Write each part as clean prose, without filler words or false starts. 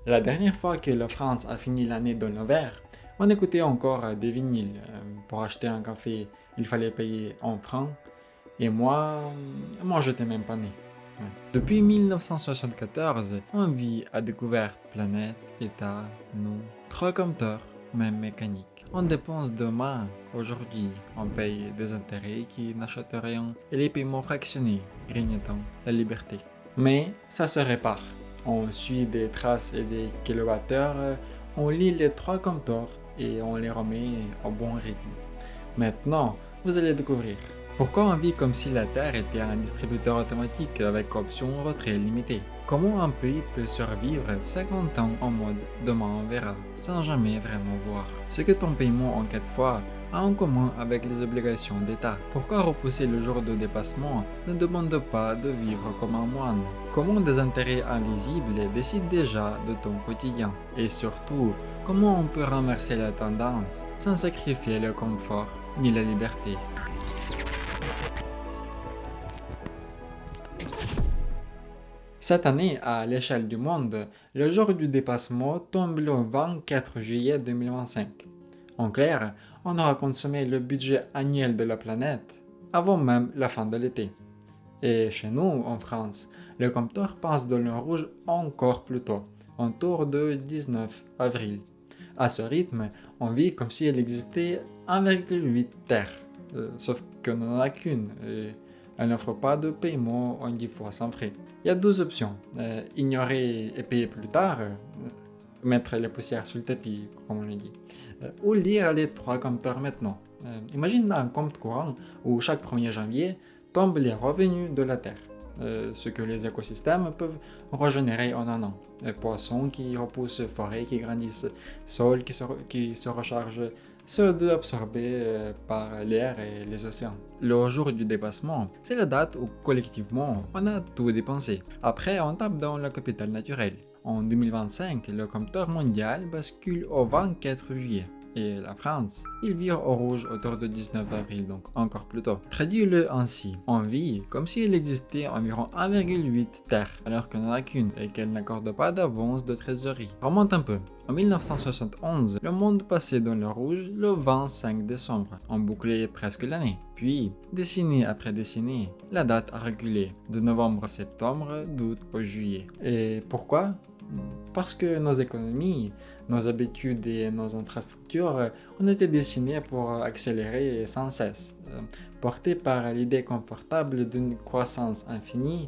La dernière fois que la France a fini l'année dans le vert, on écoutait encore des vinyles. Pour acheter un café, il fallait payer en francs. Et moi j'étais même pas né. Ouais. Depuis 1974, on vit à découvert planète, état, nous, trois compteurs, même mécanique. On dépense demain, aujourd'hui, on paye des intérêts qui n'achètent rien et les paiements fractionnés, grignotant la liberté. Mais ça se répare. On suit des traces et des kilowattheures, on lit les trois compteurs et on les remet au bon rythme. Maintenant, vous allez découvrir pourquoi on vit comme si la Terre était un distributeur automatique avec option retrait limitée. Comment un pays peut survivre 50 ans en mode demain on verra, sans jamais vraiment voir. Ce que ton paiement en 4 fois a en commun avec les obligations d'État. Pourquoi repousser le jour de dépassement ne demande pas de vivre comme un moine. Comment des intérêts invisibles décident déjà de ton quotidien. Et surtout, comment on peut renverser la tendance sans sacrifier le confort ni la liberté. Cette année, à l'échelle du monde, le jour du dépassement tombe le 24 juillet 2025. En clair, on aura consommé le budget annuel de la planète avant même la fin de l'été. Et chez nous, en France, le compteur passe dans le rouge encore plus tôt, autour de 19 avril. À ce rythme, on vit comme s'il existait 1,8 Terre, sauf qu'on n'en a qu'une, et elle n'offre pas de paiement en 10 fois sans frais. Il y a deux options, ignorer et payer plus tard, mettre les poussières sur le tapis, comme on le dit, ou lire les trois compteurs maintenant. Imagine un compte courant où chaque 1er janvier tombent les revenus de la Terre, ce que les écosystèmes peuvent régénérer en un an. Poissons qui repoussent, forêts qui grandissent, sols qui se rechargent, CO2 absorbé par l'air et les océans. Le jour du dépassement, c'est la date où collectivement on a tout dépensé. Après, on tape dans le capital naturel. En 2025, le compteur mondial bascule au 24 juillet. Et la France, il vire au rouge autour du 19 avril, donc encore plus tôt. Traduis-le ainsi, on vit comme s'il existait environ 1,8 Terre, alors qu'on n'en a qu'une et qu'elle n'accorde pas d'avance de trésorerie. Remonte un peu. En 1971, le monde passait dans le rouge le 25 décembre. On bouclait presque l'année. Puis, décennie après décennie, la date a reculé de novembre à septembre, d'août au juillet. Et pourquoi? Parce que nos économies, nos habitudes et nos infrastructures ont été dessinées pour accélérer sans cesse, portées par l'idée confortable d'une croissance infinie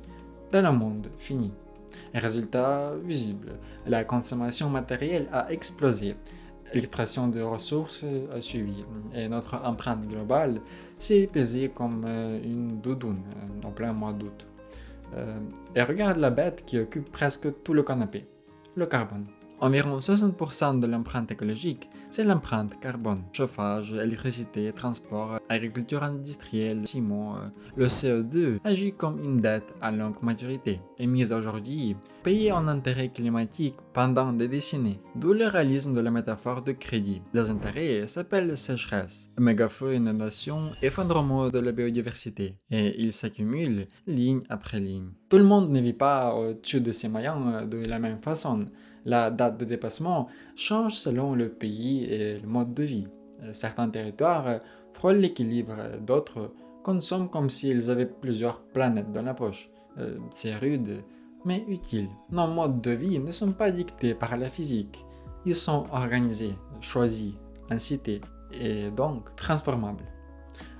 dans un monde fini. Et résultat visible, la consommation matérielle a explosé, l'extraction de ressources a suivi, et notre empreinte globale s'est pesée comme une doudoune en plein mois d'août. Et regarde la bête qui occupe presque tout le canapé, le carbone. Environ 60% de l'empreinte écologique, c'est l'empreinte carbone. Chauffage, électricité, transport, agriculture industrielle, ciment. Le CO2 agit comme une dette à longue maturité, émise aujourd'hui, payée en intérêts climatiques pendant des décennies. D'où le réalisme de la métaphore de crédit. Les intérêts s'appellent sécheresse, méga-feux, inondations, effondrement de la biodiversité. Et ils s'accumulent ligne après ligne. Tout le monde ne vit pas au-dessus de ses moyens de la même façon. La date de dépassement change selon le pays et le mode de vie. Certains territoires frôlent l'équilibre, d'autres consomment comme s'ils avaient plusieurs planètes dans la poche. C'est rude, mais utile. Nos modes de vie ne sont pas dictés par la physique. Ils sont organisés, choisis, incités et donc transformables.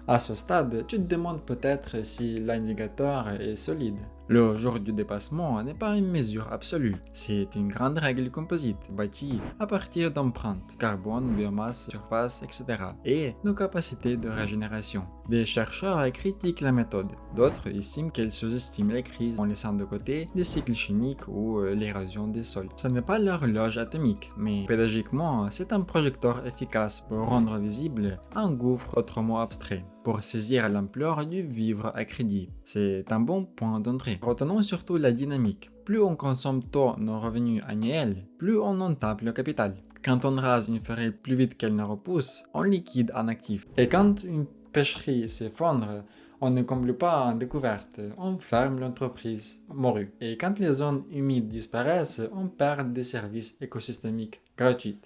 À ce stade, tu te demandes peut-être si l'indicateur est solide. Le jour du dépassement n'est pas une mesure absolue, c'est une grande règle composite bâtie à partir d'empreintes, carbone, biomasse, surface, etc. et nos capacités de régénération. Des chercheurs critiquent la méthode, d'autres estiment qu'elle sous-estime les crises en laissant de côté des cycles chimiques ou l'érosion des sols. Ce n'est pas l'horloge atomique, mais pédagogiquement, c'est un projecteur efficace pour rendre visible un gouffre autrement abstrait, pour saisir l'ampleur du vivre à crédit. C'est un bon point d'entrée. Retenons surtout la dynamique. Plus on consomme tôt nos revenus annuels, plus on en tape le capital. Quand on rase une forêt plus vite qu'elle ne repousse, on liquide un actif. Et quand une pêcherie s'effondre, On ne comble pas en découverte, on ferme l'entreprise morue. Et quand les zones humides disparaissent, on perd des services écosystémiques gratuits.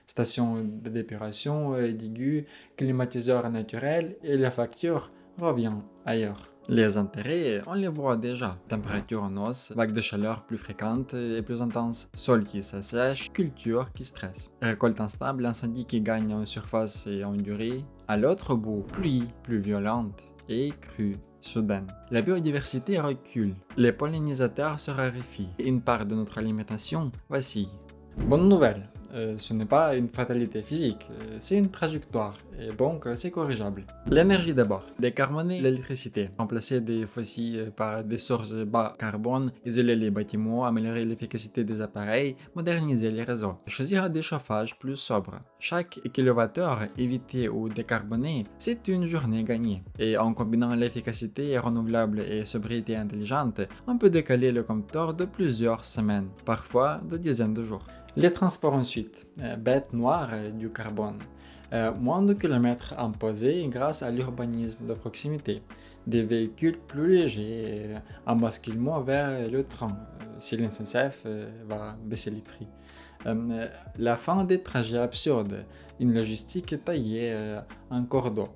Stations de d'épuration, d'iguës, climatiseurs naturels et la facture revient ailleurs. Les intérêts, on les voit déjà. Température en hausse, vagues de chaleur plus fréquentes et plus intenses, sol qui s'assèche, culture qui stresse, récolte instable, incendie qui gagne en surface et en durée. À l'autre bout, pluie plus violente et crue soudaine. La biodiversité recule, les pollinisateurs se raréfient et une part de notre alimentation vacille. Bonne nouvelle, ce n'est pas une fatalité physique, c'est une trajectoire et donc c'est corrigeable. L'énergie d'abord, décarboner l'électricité, remplacer des fossiles par des sources bas carbone, isoler les bâtiments, améliorer l'efficacité des appareils, moderniser les réseaux, choisir des chauffages plus sobres. Chaque kilowattheure évité ou décarboné, c'est une journée gagnée. Et en combinant l'efficacité renouvelable et sobriété intelligente, on peut décaler le compteur de plusieurs semaines, parfois de dizaines de jours. Les transports ensuite, bête noire du carbone. Moins de kilomètres imposés grâce à l'urbanisme de proximité. Des véhicules plus légers, un basculement vers le train, si l'SNCF va baisser les prix. La fin des trajets absurdes, une logistique taillée en cordeau.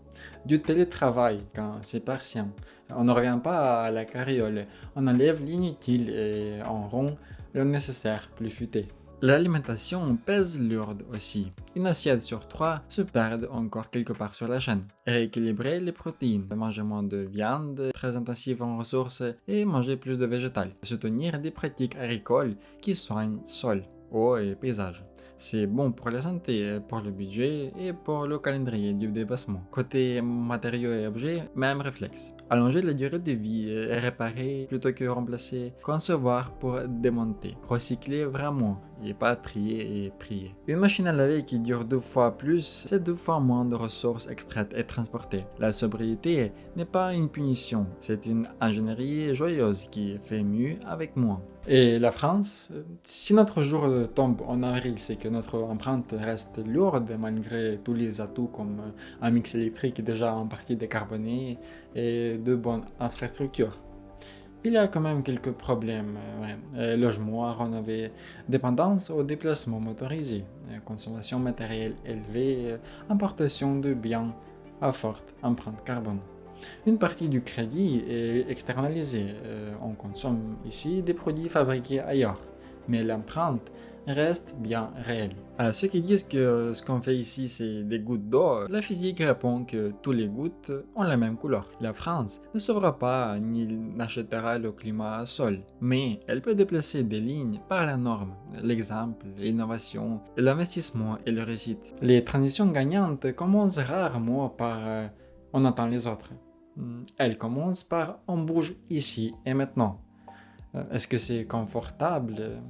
Du télétravail quand c'est patient. On ne revient pas à la carriole, on enlève l'inutile et on rompt le nécessaire plus futé. L'alimentation pèse lourde aussi. Une assiette sur 3 se perd encore quelque part sur la chaîne. Rééquilibrer les protéines, manger moins de viande, très intensive en ressources et manger plus de végétal. Soutenir des pratiques agricoles qui soignent sol, eau et paysage. C'est bon pour la santé, pour le budget et pour le calendrier du dépassement. Côté matériaux et objets, même réflexe. Allonger la durée de vie, réparer plutôt que remplacer, concevoir pour démonter, recycler vraiment et pas trier et prier. Une machine à laver qui dure 2 fois plus, c'est 2 fois moins de ressources extraites et transportées. La sobriété n'est pas une punition, c'est une ingénierie joyeuse qui fait mieux avec moins. Et la France, si notre jour tombe en avril, c'est que notre empreinte reste lourde malgré tous les atouts comme un mix électrique déjà en partie décarboné et de bonnes infrastructures. Il y a quand même quelques problèmes, logement à rénover, dépendance aux déplacements motorisés, consommation matérielle élevée, importation de biens à forte empreinte carbone. Une partie du crédit est externalisée, on consomme ici des produits fabriqués ailleurs, mais l'empreinte reste bien réelle. À ceux qui disent que ce qu'on fait ici c'est des gouttes d'eau, la physique répond que toutes les gouttes ont la même couleur. La France ne sauvera pas ni n'achètera le climat seule, mais elle peut déplacer des lignes par la norme, l'exemple, l'innovation, l'investissement et le réussite. Les transitions gagnantes commencent rarement par on attend les autres. Elles commencent par on bouge ici et maintenant. Est-ce que c'est confortable?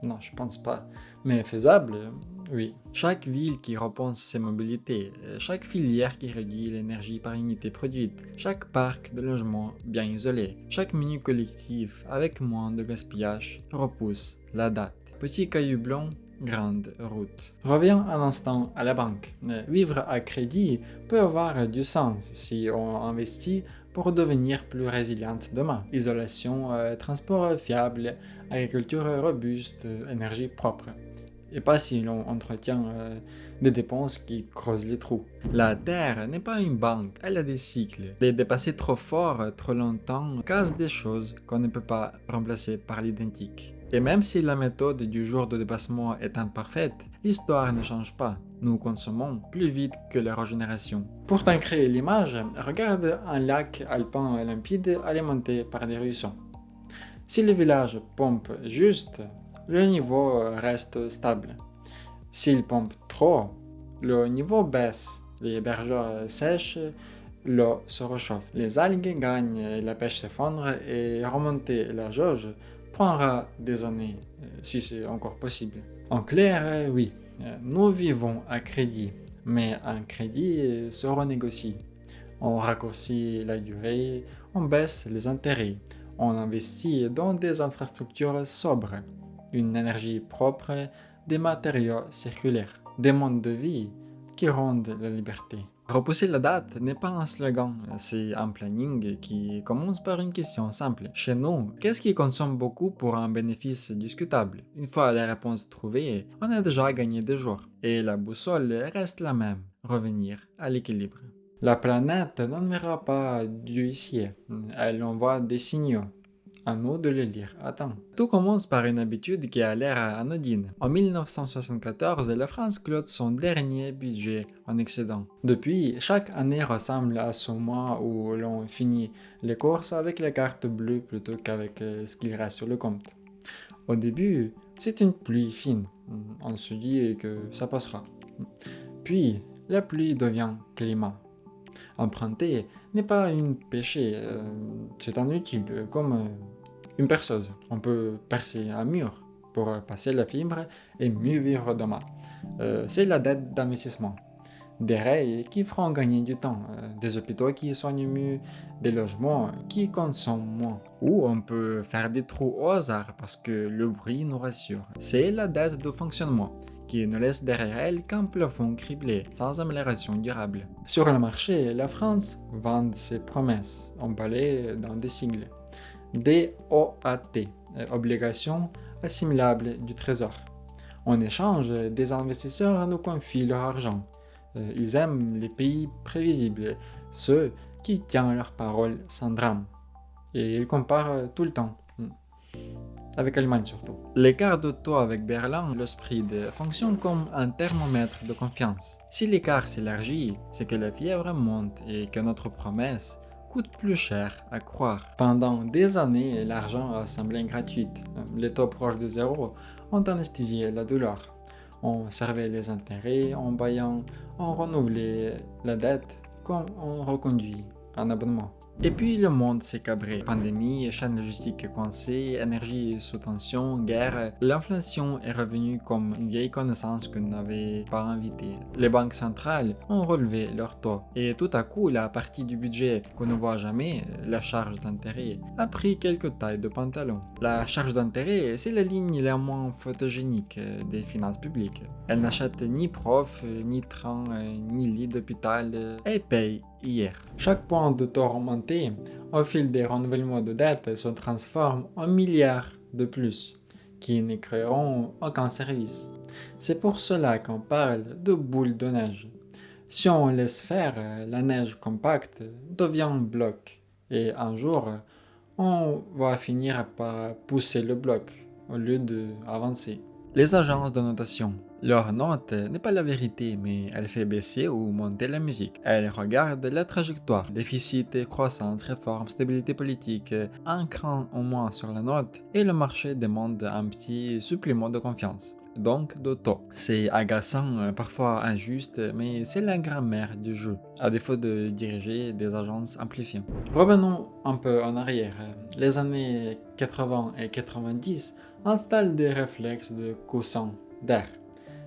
Non, je pense pas. Mais faisable? Oui. Chaque ville qui repense ses mobilités, chaque filière qui réduit l'énergie par unité produite, chaque parc de logement bien isolé, chaque menu collectif avec moins de gaspillage repousse la date. Petit caillou blanc, grande route. Reviens un instant à la banque. Vivre à crédit peut avoir du sens si on investit pour devenir plus résiliente demain. Isolation, transport fiable, agriculture robuste, énergie propre. Et pas si l'on entretient des dépenses qui creusent les trous. La Terre n'est pas une banque, elle a des cycles. Les dépasser trop fort, trop longtemps, casse des choses qu'on ne peut pas remplacer par l'identique. Et même si la méthode du jour de dépassement est imparfaite, l'histoire ne change pas. Nous consommons plus vite que la régénération. Pour t'en créer l'image, regarde un lac alpin limpide alimenté par des ruisseaux. Si le village pompe juste, le niveau reste stable. S'il pompe trop, le niveau baisse. Les bergeurs sèchent, l'eau se réchauffe. Les algues gagnent, la pêche s'effondre et remonter la jauge prendra des années, si c'est encore possible. En clair, oui, nous vivons à crédit, mais un crédit se renégocie. On raccourcit la durée, on baisse les intérêts, on investit dans des infrastructures sobres, une énergie propre, des matériaux circulaires, des modes de vie qui rendent la liberté. Repousser la date n'est pas un slogan, c'est un planning qui commence par une question simple. Chez nous, qu'est-ce qui consomme beaucoup pour un bénéfice discutable? Une fois la réponse trouvée, on a déjà gagné des jours. Et la boussole reste la même, revenir à l'équilibre. La planète n'enverra pas Dieu ici, elle envoie des signaux. À nous de le lire. Attends. Tout commence par une habitude qui a l'air anodine. En 1974, la France clôt son dernier budget en excédent. Depuis, chaque année ressemble à ce mois où l'on finit les courses avec les cartes bleues plutôt qu'avec ce qu'il reste sur le compte. Au début, c'est une pluie fine. On se dit que ça passera. Puis, la pluie devient climat. Emprunter n'est pas un péché, c'est inutile, comme une perceuse. On peut percer un mur pour passer la fibre et mieux vivre demain. C'est la dette d'investissement. Des rails qui feront gagner du temps, des hôpitaux qui soignent mieux, des logements qui consomment moins. Ou on peut faire des trous au hasard parce que le bruit nous rassure. C'est la dette de fonctionnement qui ne laisse derrière elle qu'un plafond criblé, sans amélioration durable. Sur le marché, la France vend ses promesses, emballées dans des sigles. DOAT, obligations assimilables du Trésor. En échange, des investisseurs nous confient leur argent. Ils aiment les pays prévisibles, ceux qui tiennent leur parole sans drame. Et ils comparent tout le temps. Avec l'Allemagne surtout. L'écart de taux avec Berlin, le spread, fonctionne comme un thermomètre de confiance. Si l'écart s'élargit, c'est que la fièvre monte et que notre promesse coûte plus cher à croire. Pendant des années, l'argent a semblé gratuit. Les taux proches de zéro ont anesthésié la douleur. On servait les intérêts en baillant, on renouvelait la dette comme on reconduit un abonnement. Et puis le monde s'est cabré. Pandémie, chaîne logistique coincée, énergie sous tension, guerre. L'inflation est revenue comme une vieille connaissance que nous n'avait pas invitée. Les banques centrales ont relevé leurs taux. Et tout à coup, la partie du budget qu'on ne voit jamais, la charge d'intérêt, a pris quelques tailles de pantalon. La charge d'intérêt, c'est la ligne la moins photogénique des finances publiques. Elle n'achète ni prof, ni train, ni lit d'hôpital. Elle paye hier. Chaque point de taux remonté au fil des renouvellements de dette se transforme en milliards de plus, qui ne créeront aucun service. C'est pour cela qu'on parle de boule de neige. Si on laisse faire, la neige compacte devient un bloc, et un jour, on va finir par pousser le bloc au lieu d'avancer. Les agences de notation. Leur note n'est pas la vérité, mais elle fait baisser ou monter la musique. Elle regarde la trajectoire, déficit, croissance, réforme, stabilité politique, un cran au moins sur la note, et le marché demande un petit supplément de confiance. Donc de taux. C'est agaçant, parfois injuste, mais c'est la grammaire du jeu, à défaut de diriger des agences amplifiantes. Revenons un peu en arrière. Les années 80 et 90 installent des réflexes de coussin d'air.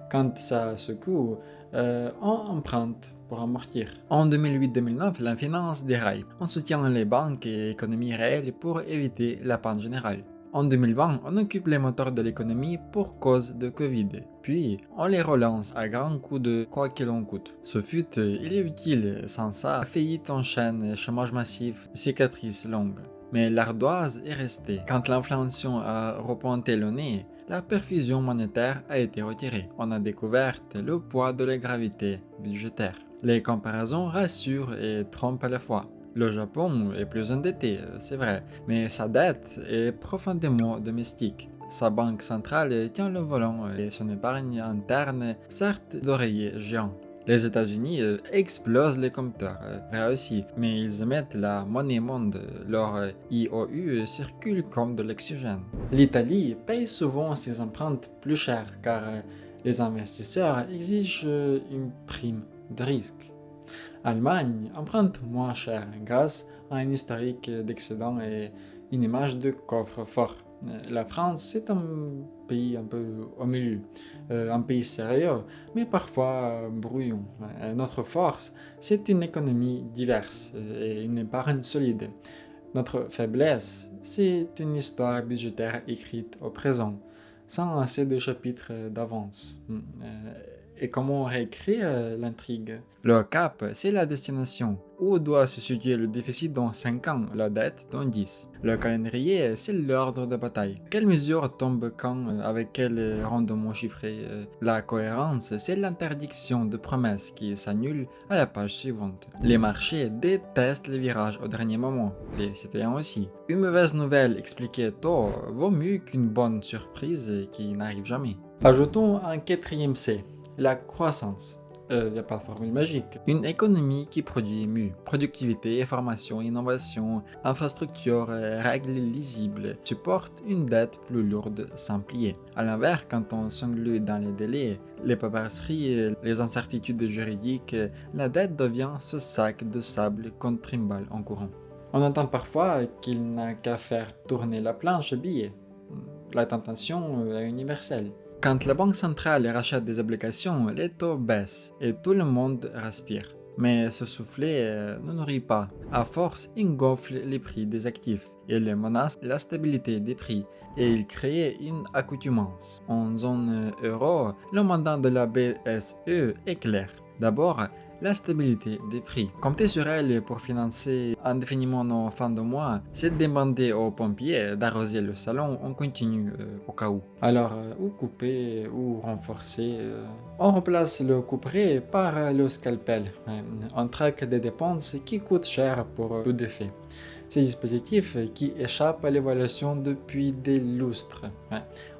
Quand ça secoue, on emprunte pour amortir. En 2008-2009, la finance déraille. On soutient les banques et l'économie réelle pour éviter la panne générale. En 2020, on occupe les moteurs de l'économie pour cause de Covid. Puis, on les relance à grands coups de quoi qu'il en coûte. Ce fut, il est utile. Sans ça, faillite en chaîne, chômage massif, cicatrices longues. Mais l'ardoise est restée. Quand l'inflation a repointé le nez, la perfusion monétaire a été retirée. On a découvert le poids de la gravité budgétaire. Les comparaisons rassurent et trompent à la fois. Le Japon est plus endetté, c'est vrai, mais sa dette est profondément domestique. Sa banque centrale tient le volant et son épargne interne certes d'oreiller géant. Les États-Unis explosent les compteurs, vrai aussi, mais ils émettent la monnaie monde, leur IOU circule comme de l'oxygène. L'Italie paye souvent ses empruntes plus cher car les investisseurs exigent une prime de risque. Allemagne emprunte moins cher grâce à un historique d'excédent et une image de coffre-fort. La France est un pays un peu au milieu, un pays sérieux, mais parfois brouillon. Notre force, c'est une économie diverse et une épargne solide. Notre faiblesse, c'est une histoire budgétaire écrite au présent, sans assez de chapitres d'avance. Et comment réécrire l'intrigue? Le cap, c'est la destination. Où doit se situer le déficit dans 5 ans, la dette dans 10? Le calendrier, c'est l'ordre de bataille. Quelle mesure tombe quand, avec quel rendement chiffré? La cohérence, c'est l'interdiction de promesses qui s'annule à la page suivante. Les marchés détestent les virages au dernier moment, les citoyens aussi. Une mauvaise nouvelle expliquée tôt vaut mieux qu'une bonne surprise qui n'arrive jamais. Ajoutons un quatrième C, la croissance. Il n'y a pas de formule magique. Une économie qui produit mieux. Productivité, formation, innovation, infrastructure, règles lisibles, supporte une dette plus lourde sans plier. A l'inverse, quand on s'englue dans les délais, les paperasseries, les incertitudes juridiques, la dette devient ce sac de sable qu'on trimballe en courant. On entend parfois qu'il n'a qu'à faire tourner la planche à billets. La tentation est universelle. Quand la banque centrale rachète des obligations, les taux baissent et tout le monde respire. Mais ce soufflet ne nourrit pas. À force, il gonfle les prix des actifs. Il menace la stabilité des prix et il crée une accoutumance. En zone euro, le mandat de la BCE est clair. D'abord, la stabilité des prix. Compter sur elle pour financer indéfiniment nos fins de mois, c'est demander aux pompiers d'arroser le salon en continu au cas où. Alors, ou couper ou renforcer. On remplace le couperet par le scalpel. On traque des dépenses qui coûtent cher pour tout défait. Ces dispositifs qui échappent à l'évaluation depuis des lustres.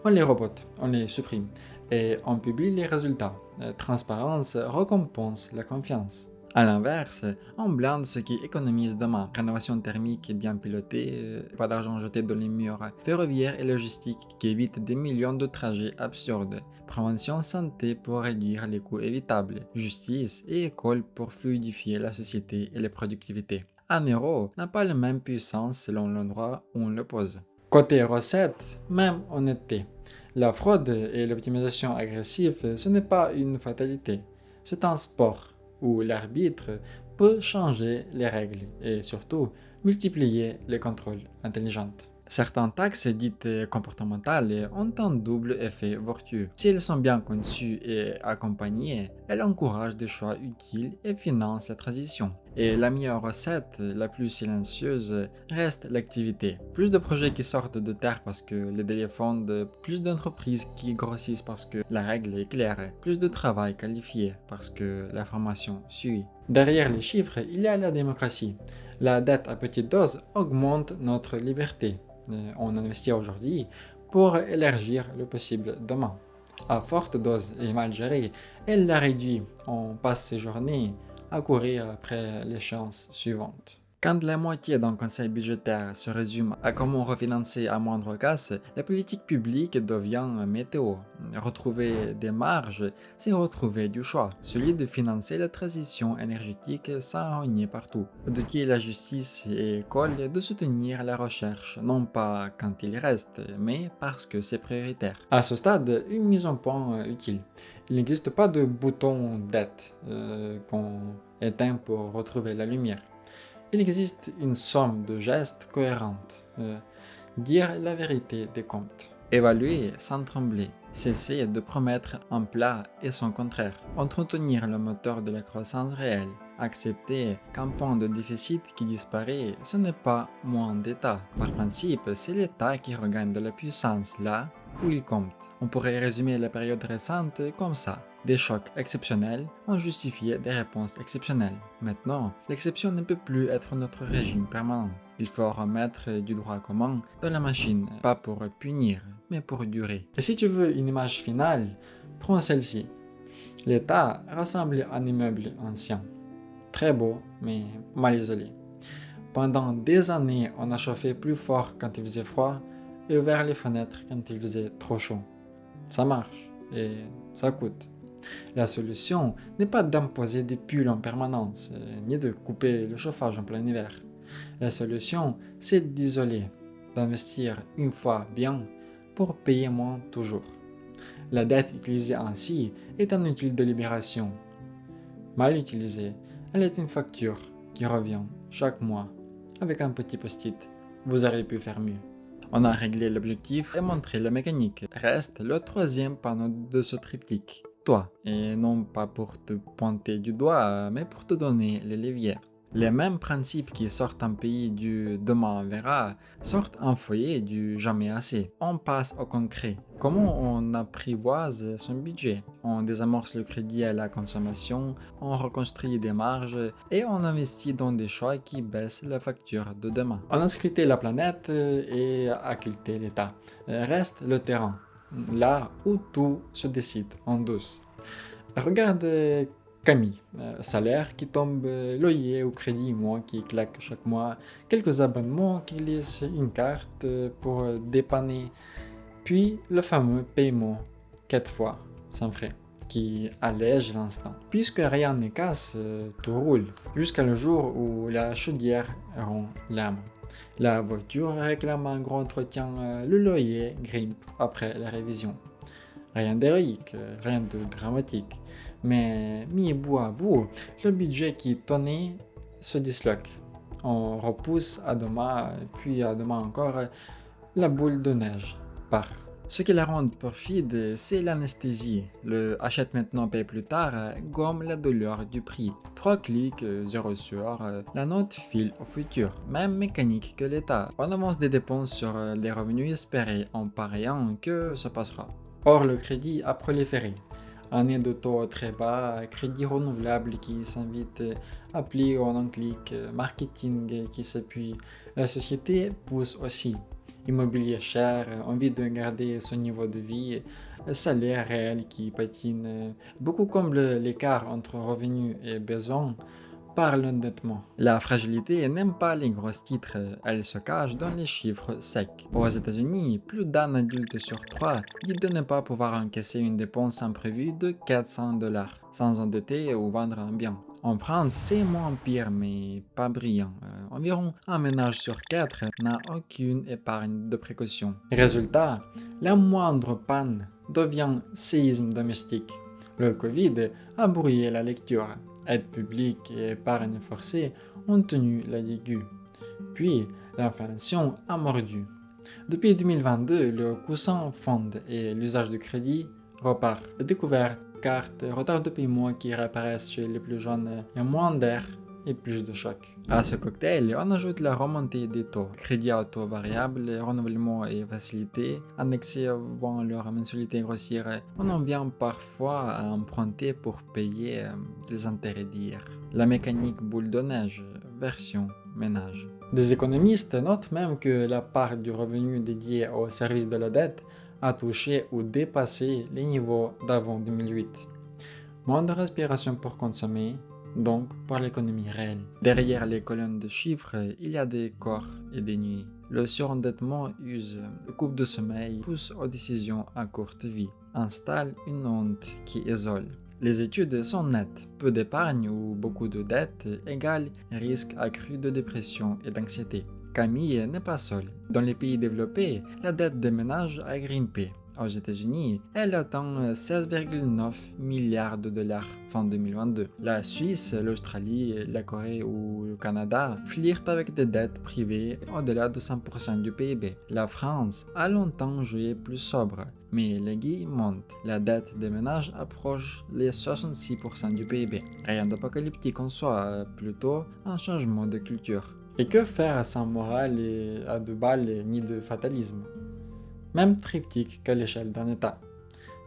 On les rebote, on les supprime et on publie les résultats. Transparence récompense la confiance. A l'inverse, on blinde ceux qui économisent demain. Rénovation thermique bien pilotée, pas d'argent jeté dans les murs. Ferroviaire et logistique qui évitent des millions de trajets absurdes. Prévention santé pour réduire les coûts évitables. Justice et école pour fluidifier la société et les productivités. Un euro n'a pas la même puissance selon l'endroit où on le pose. Côté recettes, même honnêteté. La fraude et l'optimisation agressive, ce n'est pas une fatalité. C'est un sport où l'arbitre peut changer les règles et surtout multiplier les contrôles intelligents. Certaines taxes dites comportementales ont un double effet vertueux. Si elles sont bien conçues et accompagnées, elles encouragent des choix utiles et financent la transition. Et la meilleure recette, la plus silencieuse, reste l'activité. Plus de projets qui sortent de terre parce que les délais fondent, plus d'entreprises qui grossissent parce que la règle est claire, plus de travail qualifié parce que la formation suit. Derrière les chiffres, il y a la démocratie. La dette à petite dose augmente notre liberté. On investit aujourd'hui pour élargir le possible demain. À forte dose et mal gérée, elle la réduit. On passe ses journées à courir après l'échéance suivante. Quand la moitié d'un conseil budgétaire se résume à comment refinancer à moindre casse, la politique publique devient météo. Retrouver des marges, c'est retrouver du choix, celui de financer la transition énergétique sans rogner partout, d'éduquer la justice et l'école, de soutenir la recherche, non pas quand il reste, mais parce que c'est prioritaire. À ce stade, une mise en point utile. Il n'existe pas de bouton dette qu'on éteint pour retrouver la lumière. Il existe une somme de gestes cohérentes. Dire la vérité des comptes. Évaluer sans trembler. Cesser de promettre un plat et son contraire. Entretenir le moteur de la croissance réelle. Accepter qu'un point de déficit qui disparaît, ce n'est pas moins d'État. Par principe, c'est l'État qui regagne de la puissance là où il compte. On pourrait résumer la période récente comme ça. Des chocs exceptionnels ont justifié des réponses exceptionnelles. Maintenant, l'exception ne peut plus être notre régime permanent. Il faut remettre du droit commun dans la machine, pas pour punir, mais pour durer. Et si tu veux une image finale, prends celle-ci. L'État rassemble un immeuble ancien. Très beau, mais mal isolé. Pendant des années, on a chauffé plus fort quand il faisait froid et ouvert les fenêtres quand il faisait trop chaud. Ça marche et ça coûte. La solution n'est pas d'imposer des pulls en permanence, ni de couper le chauffage en plein hiver. La solution, c'est d'isoler, d'investir une fois bien pour payer moins toujours. La dette utilisée ainsi est un outil de libération. Mal utilisée, elle est une facture qui revient chaque mois avec un petit post-it. Vous auriez pu faire mieux. On a réglé l'objectif et montré la mécanique. Reste le troisième panneau de ce triptyque. toi, et non pas pour te pointer du doigt, mais pour te donner les leviers. Les mêmes principes qui sortent un pays du demain on verra sortent un foyer du jamais assez. On passe au concret. Comment on apprivoise son budget? On désamorce le crédit à la consommation, on reconstruit des marges et on investit dans des choix qui baissent la facture de demain. On a scruté la planète et occulté l'État. Reste le terrain, là où tout se décide en douce. Regarde Camille, salaire qui tombe, loyer ou crédit, moi qui claque chaque mois, quelques abonnements qui laissent une carte pour dépanner, puis le fameux paiement 4 fois sans frais qui allège l'instant. Puisque rien ne casse, tout roule, jusqu'à le jour où la chaudière rend l'âme. La voiture réclame un gros entretien, le loyer grimpe après la révision. Rien d'héroïque, rien de dramatique. Mais mis bout à bout, le budget qui tenait se disloque. On repousse à demain, puis à demain encore, la boule de neige part. Ce qui la rend perfide, c'est l'anesthésie. Le achète maintenant, paye plus tard gomme la douleur du prix. 3 clics, 0 sueur, la note file au futur. Même mécanique que l'État. On avance des dépenses sur les revenus espérés en pariant que ça passera. Or, le crédit a proliféré. Année de taux très bas, crédit renouvelable qui s'invite, appli en un clic, marketing qui s'appuie. La société pousse aussi. Immobilier cher, envie de garder son niveau de vie, salaire réel qui patine. Beaucoup comblent l'écart entre revenus et besoins par l'endettement. La fragilité n'aime pas les gros titres, elle se cache dans les chiffres secs. Aux États-Unis, plus d'un adulte sur 3 dit de ne pas pouvoir encaisser une dépense imprévue de 400$ sans endetter ou vendre un bien. En France, c'est moins pire mais pas brillant. Environ un ménage sur 4 n'a aucune épargne de précaution. Résultat, la moindre panne devient séisme domestique. Le Covid a brouillé la lecture. Aide publique et épargne forcée ont tenu la ligue. Puis, l'inflation a mordu. Depuis 2022, le coussin fonde et l'usage de crédit repart. Découverte, cartes, retard de paiement qui réapparaissent chez les plus jeunes et moins d'air et plus de choc. À ce cocktail, on ajoute la remontée des taux. Crédit à taux variable, renouvellement et facilité, annexés avant leur mensualité grossière. On en vient parfois à emprunter pour payer les intérêts d'hier. La mécanique boule de neige, version ménage. Des économistes notent même que la part du revenu dédié au service de la dette a touché ou dépassé les niveaux d'avant 2008. Moins de respiration pour consommer, donc par l'économie réelle. Derrière les colonnes de chiffres, il y a des corps et des nuits. Le surendettement use, le coupe de sommeil pousse aux décisions à courte vie, installe une honte qui isole. Les études sont nettes. Peu d'épargne ou beaucoup de dettes égale risque accru de dépression et d'anxiété. Camille n'est pas seule. Dans les pays développés, la dette des ménages a grimpé. Aux États-Unis, elle atteint 16,9 milliards de dollars fin 2022. La Suisse, l'Australie, la Corée ou le Canada flirtent avec des dettes privées au-delà de 100% du PIB. La France a longtemps joué plus sobre, mais les guillemets montent. La dette des ménages approche les 66% du PIB. Rien d'apocalyptique en soi, plutôt un changement de culture. Et que faire sans morale et à deux balles ni de fatalisme? Même triptyque qu'à l'échelle d'un État.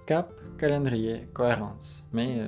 Cap, calendrier, cohérence, mais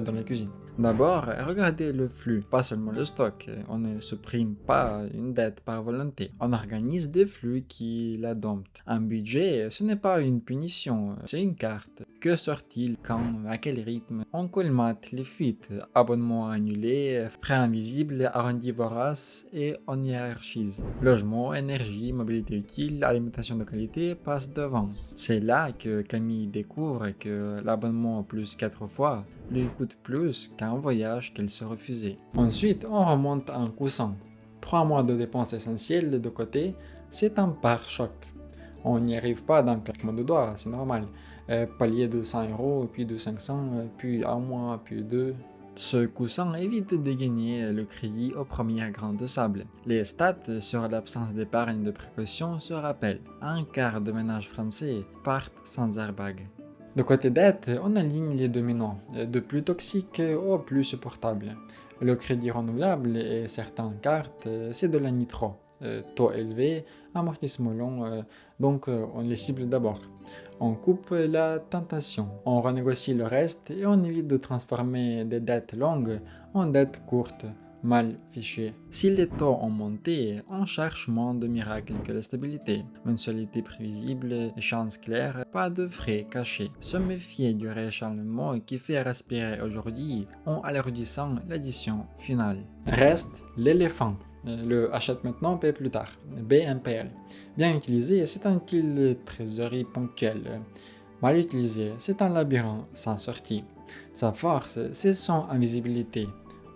dans la cuisine. D'abord, regardez le flux, pas seulement le stock. On ne supprime pas une dette par volonté. On organise des flux qui la domptent. Un budget, ce n'est pas une punition, c'est une carte. Que sort-il, quand, à quel rythme? On colmate les fuites, abonnements annulés, frais invisibles, arrondis voraces et on hiérarchise. Logement, énergie, mobilité utile, alimentation de qualité passent devant. C'est là que Camille découvre que l'abonnement plus 4 fois lui coûte plus qu'un voyage qu'elle se refusait. Ensuite, on remonte un coussin. 3 mois de dépenses essentielles de côté, c'est un pare-choc. On n'y arrive pas d'un claquement de doigts, c'est normal. Palier de 100€, puis de 500, puis un mois, puis deux. Ce coussin évite de gagner le crédit au premier grain de sable. Les stats sur l'absence d'épargne de précaution se rappellent. Un quart de ménages français partent sans airbag. De côté dette, on aligne les dominants, de plus toxiques au plus supportables. Le crédit renouvelable et certaines cartes, c'est de la nitro. Taux élevé, amortissement long, donc on les cible d'abord. On coupe la tentation, on renégocie le reste et on évite de transformer des dettes longues en dettes courtes, mal fichées. Si les taux ont monté, on cherche moins de miracles que la stabilité. Mensualité prévisible, échéance claire, pas de frais cachés. Se méfier du rééchelonnement qui fait respirer aujourd'hui en alourdissant l'addition finale. Reste l'éléphant. Le achète maintenant, paie plus tard. BNPL. Bien utilisé, c'est un kill de trésorerie ponctuel. Mal utilisé, c'est un labyrinthe sans sortie. Sa force, c'est son invisibilité.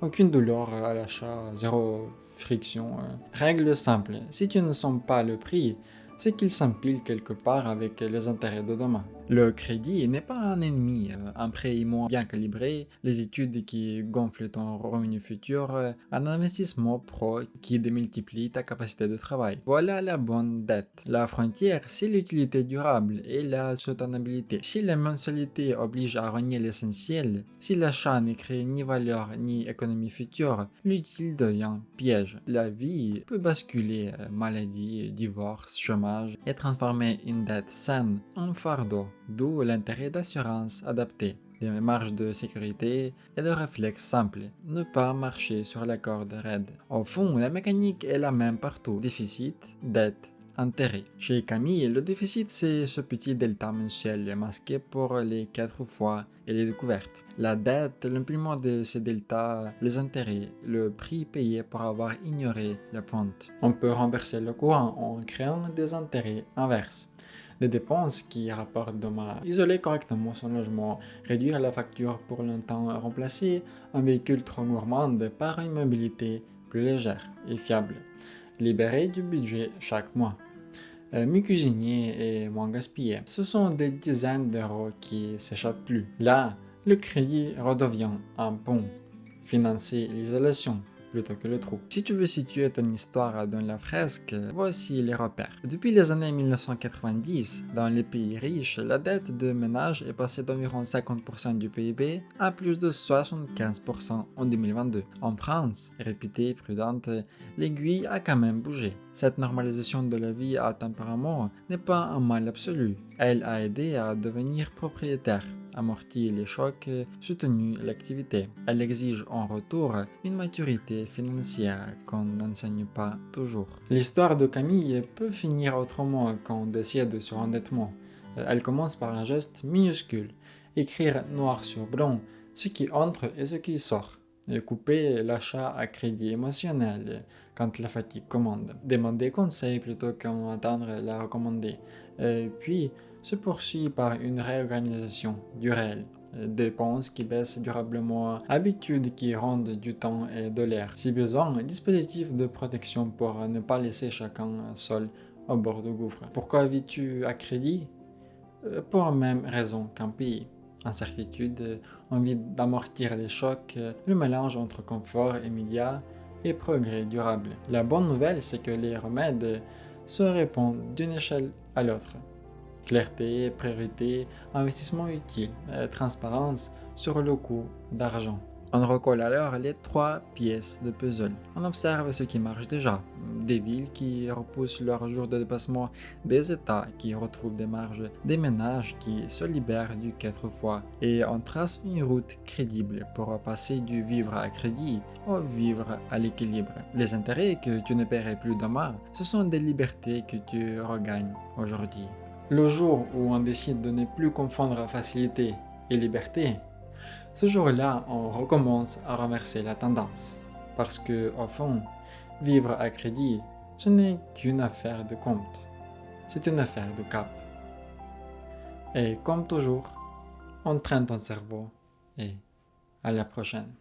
Aucune douleur à l'achat, zéro friction. Règle simple, si tu ne sens pas le prix, c'est qu'il s'empile quelque part avec les intérêts de demain. Le crédit n'est pas un ennemi, un prêt immo bien calibré, les études qui gonflent ton revenu futur, un investissement pro qui démultiplie ta capacité de travail. Voilà la bonne dette. La frontière, c'est l'utilité durable et la soutenabilité. Si la mensualité oblige à renier l'essentiel, si l'achat ne crée ni valeur ni économie future, l'utile devient piège. La vie peut basculer maladie, divorce, chômage et transformer une dette saine en fardeau. D'où l'intérêt d'assurance adaptée, des marges de sécurité et de réflexes simples. Ne pas marcher sur la corde raide. Au fond, la mécanique est la même partout. Déficit, dette, intérêt. Chez Camille, le déficit, c'est ce petit delta mensuel masqué pour les 4 fois et les découvertes. La dette, l'imprimant de ce delta, les intérêts, le prix payé pour avoir ignoré la pente. On peut renverser le courant en créant des intérêts inverses. Des dépenses qui rapportent demain, isoler correctement son logement, réduire la facture pour longtemps, remplacer un véhicule trop gourmand par une mobilité plus légère et fiable, libérer du budget chaque mois. Mieux cuisiner et moins gaspiller. Ce sont des dizaines d'euros qui s'échappent plus. Là, le crédit redevient un pont, financer l'isolation plutôt que le trou. Si tu veux situer ton histoire dans la fresque, voici les repères. Depuis les années 1990, dans les pays riches, la dette de ménage est passée d'environ 50% du PIB à plus de 75% en 2022. En France, réputée prudente, l'aiguille a quand même bougé. Cette normalisation de la vie à tempérament n'est pas un mal absolu. Elle a aidé à devenir propriétaire, amorti les chocs, soutenu l'activité. Elle exige en retour une maturité financière qu'on n'enseigne pas toujours. L'histoire de Camille peut finir autrement qu'en dossier de surendettement. Elle commence par un geste minuscule, écrire noir sur blanc ce qui entre et ce qui sort. Couper l'achat à crédit émotionnel quand la fatigue commande. Demander conseil plutôt qu'en attendre la recommander. Puis se poursuit par une réorganisation du réel. Dépenses qui baissent durablement, habitudes qui rendent du temps et de l'air. Si besoin, un dispositif de protection pour ne pas laisser chacun seul au bord du gouffre. Pourquoi vis-tu à crédit? Pour la même raison qu'un pays. Incertitude, envie d'amortir les chocs, le mélange entre confort immédiat et progrès durable. La bonne nouvelle, c'est que les remèdes se répondent d'une échelle à l'autre. Clarté, priorité, investissement utile, transparence sur le coût d'argent. On recolle alors les 3 pièces de puzzle. On observe ce qui marche déjà. Des villes qui repoussent leur jour de dépassement, des États qui retrouvent des marges, des ménages qui se libèrent du 4 fois. Et on trace une route crédible pour passer du vivre à crédit au vivre à l'équilibre. Les intérêts que tu ne paierais plus demain, ce sont des libertés que tu regagnes aujourd'hui. Le jour où on décide de ne plus confondre facilité et liberté, ce jour-là, on recommence à renverser la tendance. Parce que, au fond, vivre à crédit, ce n'est qu'une affaire de compte. C'est une affaire de cap. Et comme toujours, entraîne ton cerveau et à la prochaine.